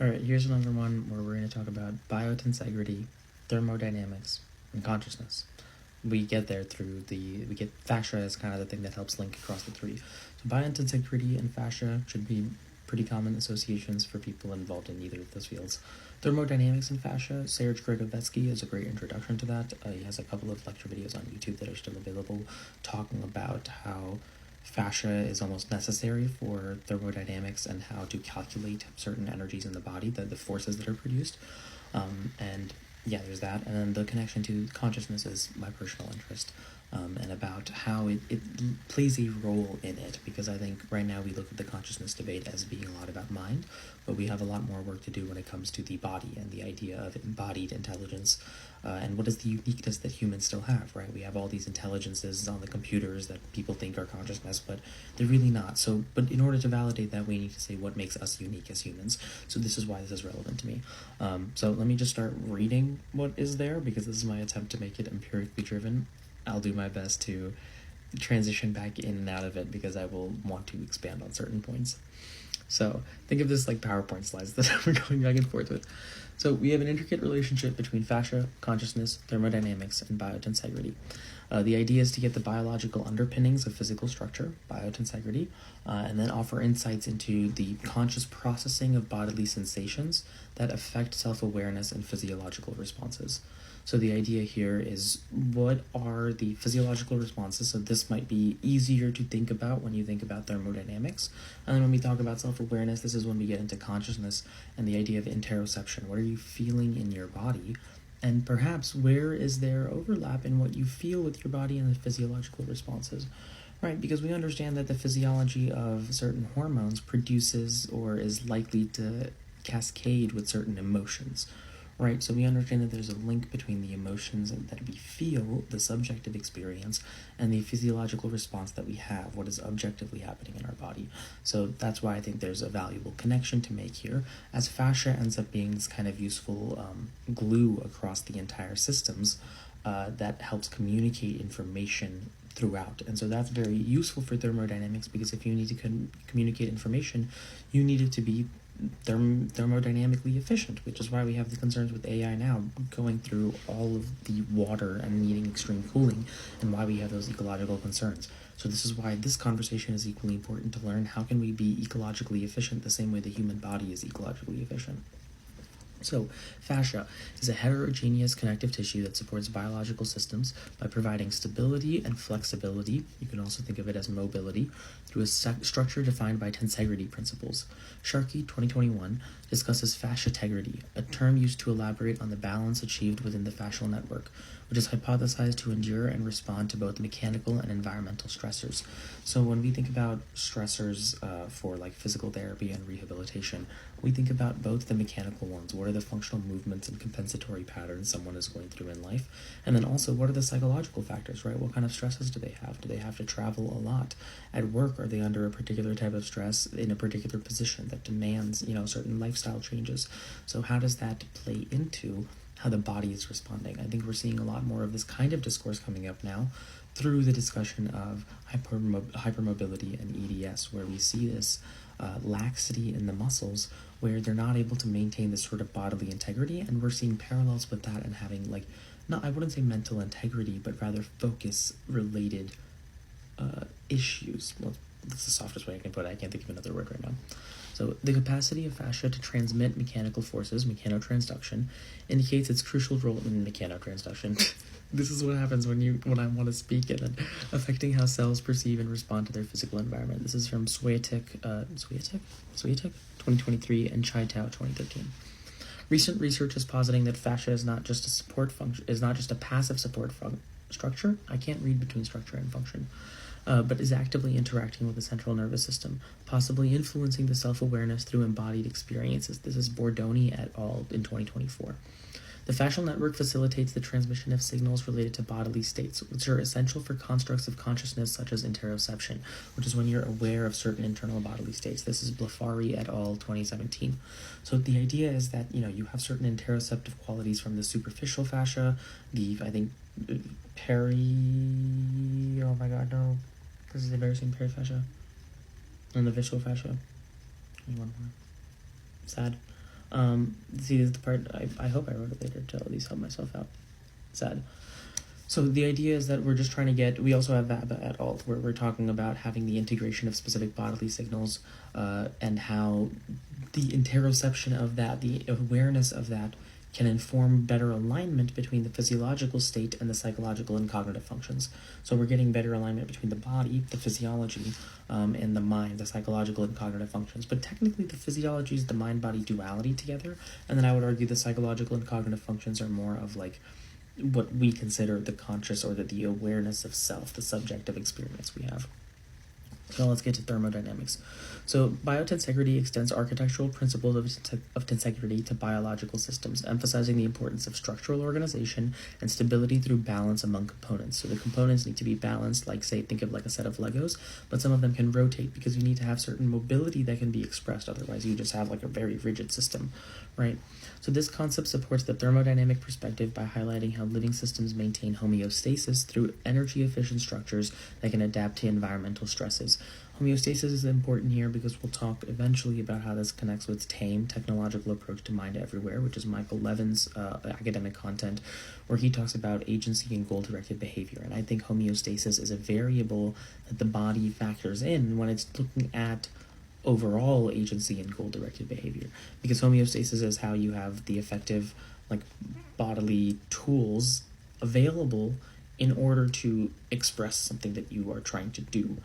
Alright, here's another one where we're going to talk about biotensegrity, thermodynamics, and consciousness. We get fascia as kind of the thing that helps link across the three. So biotensegrity and fascia should be pretty common associations for people involved in either of those fields. Thermodynamics and fascia, Serge Gregovetsky is a great introduction to that. He has a couple of lecture videos on YouTube that are still available talking about how fascia is almost necessary for thermodynamics and how to calculate certain energies in the body, the forces that are produced. And yeah, there's that. And then the connection to consciousness is my personal interest, and about how it plays a role in it, because I think right now we look at the consciousness debate as being a lot about mind, but we have a lot more work to do when it comes to the body and the idea of embodied intelligence, and what is the uniqueness that humans still have, right? We have all these intelligences on the computers that people think are consciousness, but they're really not. So, but in order to validate that, we need to say what makes us unique as humans. So this is why this is relevant to me. So let me just start reading what is there, because this is my attempt to make it empirically driven. I'll do my best to transition back in and out of it, because I will want to expand on certain points. So think of this like PowerPoint slides that we're going back and forth with. So we have an intricate relationship between fascia, consciousness, thermodynamics, and biotensegrity. The idea is to get the biological underpinnings of physical structure, biotensegrity, and then offer insights into the conscious processing of bodily sensations that affect self-awareness and physiological responses. So the idea here is, what are the physiological responses? So this might be easier to think about when you think about thermodynamics. And then when we talk about self-awareness, this is when we get into consciousness and the idea of interoception. What are you feeling in your body? And perhaps where is there overlap in what you feel with your body and the physiological responses? Right, because we understand that the physiology of certain hormones produces or is likely to cascade with certain emotions. Right, so we understand that there's a link between the emotions that we feel, the subjective experience, and the physiological response that we have, what is objectively happening in our body. So that's why I think there's a valuable connection to make here, as fascia ends up being this kind of useful glue across the entire systems that helps communicate information throughout. And so that's very useful for thermodynamics, because if you need to communicate information, you need it to be thermodynamically efficient, which is why we have the concerns with AI now going through all of the water and needing extreme cooling, and why we have those ecological concerns. So this is why this conversation is equally important, to learn how can we be ecologically efficient the same way the human body is ecologically efficient. So, fascia is a heterogeneous connective tissue that supports biological systems by providing stability and flexibility. You can also think of it as mobility, through a structure defined by tensegrity principles. Sharkey, 2021, discusses fasciategrity, a term used to elaborate on the balance achieved within the fascial network, which is hypothesized to endure and respond to both mechanical and environmental stressors. So when we think about stressors for like physical therapy and rehabilitation, we think about both the mechanical ones. What are the functional movements and compensatory patterns someone is going through in life? And then also, what are the psychological factors, right? What kind of stresses do they have? Do they have to travel a lot? At work, are they under a particular type of stress in a particular position that demands, certain lifestyle changes? So how does that play into how the body is responding? I think we're seeing a lot more of this kind of discourse coming up now through the discussion of hypermobility and EDS, where we see this laxity in the muscles, where they're not able to maintain this sort of bodily integrity, and we're seeing parallels with that and having I wouldn't say mental integrity, but rather focus related issues. Well, that's the softest way I can put it. I can't think of another word right now. So the capacity of fascia to transmit mechanical forces, mechanotransduction, indicates its crucial role in mechanotransduction. This is what happens when I want to speak, and then affecting how cells perceive and respond to their physical environment. This is from Swiatek 2023 and Chaitao 2013. Recent research is positing that fascia is not just a passive support structure. I can't read between structure and function. But is actively interacting with the central nervous system, possibly influencing the self-awareness through embodied experiences. This is Bordoni et al. In 2024. The fascial network facilitates the transmission of signals related to bodily states, which are essential for constructs of consciousness such as interoception, which is when you're aware of certain internal bodily states. This is Blafari et al. 2017. So the idea is that, you have certain interoceptive qualities from the superficial fascia, oh my god, no. This is embarrassing, perifascia. And the visceral fascia. One more. Sad. See, this is the part, I hope I wrote it later to at least help myself out. Sad. So the idea is that we're just trying to get, we also have VABA et al., where we're talking about having the integration of specific bodily signals, and how the interoception of that, the awareness of that, can inform better alignment between the physiological state and the psychological and cognitive functions. So we're getting better alignment between the body, the physiology, and the mind, the psychological and cognitive functions. But technically the physiology is the mind-body duality together, and then I would argue the psychological and cognitive functions are more of like what we consider the conscious or the awareness of self, the subjective experience we have. So let's get to thermodynamics. So biotensegrity extends architectural principles of tensegrity to biological systems, emphasizing the importance of structural organization and stability through balance among components. So the components need to be balanced, like, say, think of like a set of Legos, but some of them can rotate because you need to have certain mobility that can be expressed. Otherwise, you just have like a very rigid system, right? So this concept supports the thermodynamic perspective by highlighting how living systems maintain homeostasis through energy-efficient structures that can adapt to environmental stresses. Homeostasis is important here because we'll talk eventually about how this connects with TAME, Technological Approach to Mind Everywhere, which is Michael Levin's academic content, where he talks about agency and goal-directed behavior. And I think homeostasis is a variable that the body factors in when it's looking at overall agency and goal-directed behavior, because homeostasis is how you have the effective, like, bodily tools available in order to express something that you are trying to do.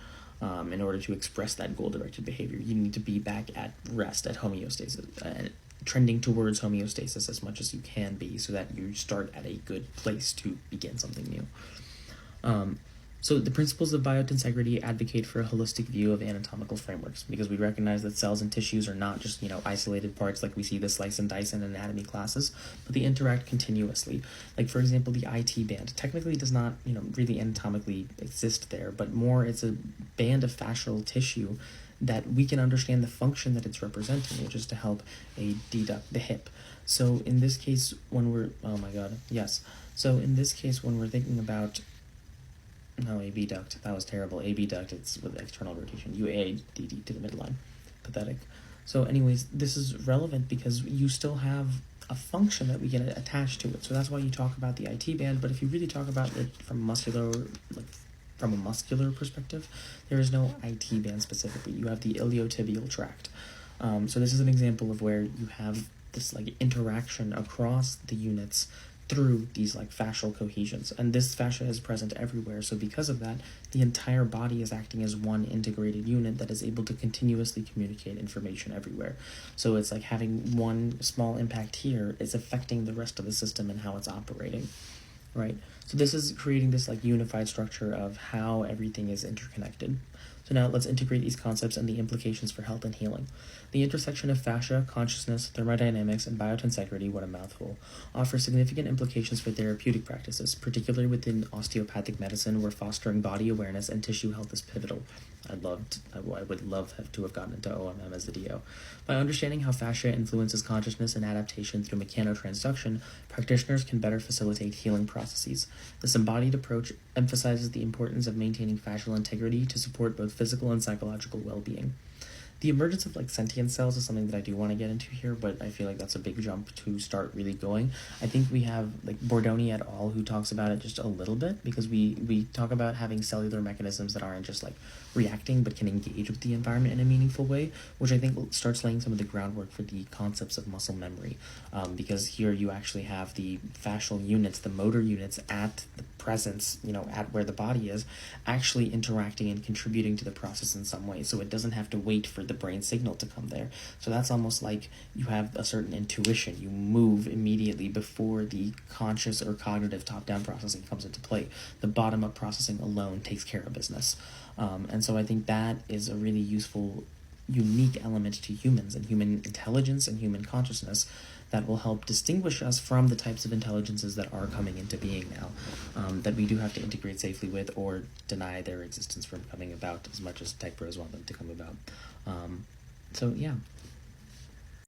In order to express that goal-directed behavior, you need to be back at rest, at homeostasis, trending towards homeostasis as much as you can be, so that you start at a good place to begin something new. So the principles of biotensegrity advocate for a holistic view of anatomical frameworks, because we recognize that cells and tissues are not just, isolated parts like we see the slice and dice in anatomy classes, but they interact continuously. Like, for example, the IT band technically does not, really anatomically exist there, but more it's a band of fascial tissue that we can understand the function that it's representing, which is to help deduct the hip. So in this case, when we're, So in this case, when we're thinking about AB duct. That was terrible. AB duct, it's with external rotation. UADD to the midline. Pathetic. So anyways, this is relevant because you still have a function that we can attach to it. So that's why you talk about the IT band, but if you really talk about it from a muscular perspective, there is no IT band specifically. You have the iliotibial tract. So this is an example of where you have this interaction across the units through these fascial cohesions, and this fascia is present everywhere. So because of that, the entire body is acting as one integrated unit that is able to continuously communicate information everywhere. So it's like having one small impact here is affecting the rest of the system and how it's operating, right? So this is creating this unified structure of how everything is interconnected. So now let's integrate these concepts and the implications for health and healing. The intersection of fascia, consciousness, thermodynamics, and biotensegrity, what a mouthful, offers significant implications for therapeutic practices, particularly within osteopathic medicine, where fostering body awareness and tissue health is pivotal. I would love to have gotten into OMM as a DO. By understanding how fascia influences consciousness and adaptation through mechanotransduction, practitioners can better facilitate healing processes. This embodied approach emphasizes the importance of maintaining fascial integrity to support both physical and psychological well-being. The emergence of sentient cells is something that I do want to get into here, but I feel like that's a big jump to start really going. I think we have Bordoni et al. Who talks about it just a little bit, because we talk about having cellular mechanisms that aren't just reacting but can engage with the environment in a meaningful way, which I think starts laying some of the groundwork for the concepts of muscle memory, because here you actually have the fascial units, the motor units at the presence, at where the body is, actually interacting and contributing to the process in some way. So it doesn't have to wait for the brain signal to come there. So that's almost like you have a certain intuition. You move immediately before the conscious or cognitive top-down processing comes into play. The bottom-up processing alone takes care of business. And so I think that is a really useful, unique element to humans and human intelligence and human consciousness that will help distinguish us from the types of intelligences that are coming into being now, that we do have to integrate safely with or deny their existence from coming about as much as tech bros want them to come about. So yeah,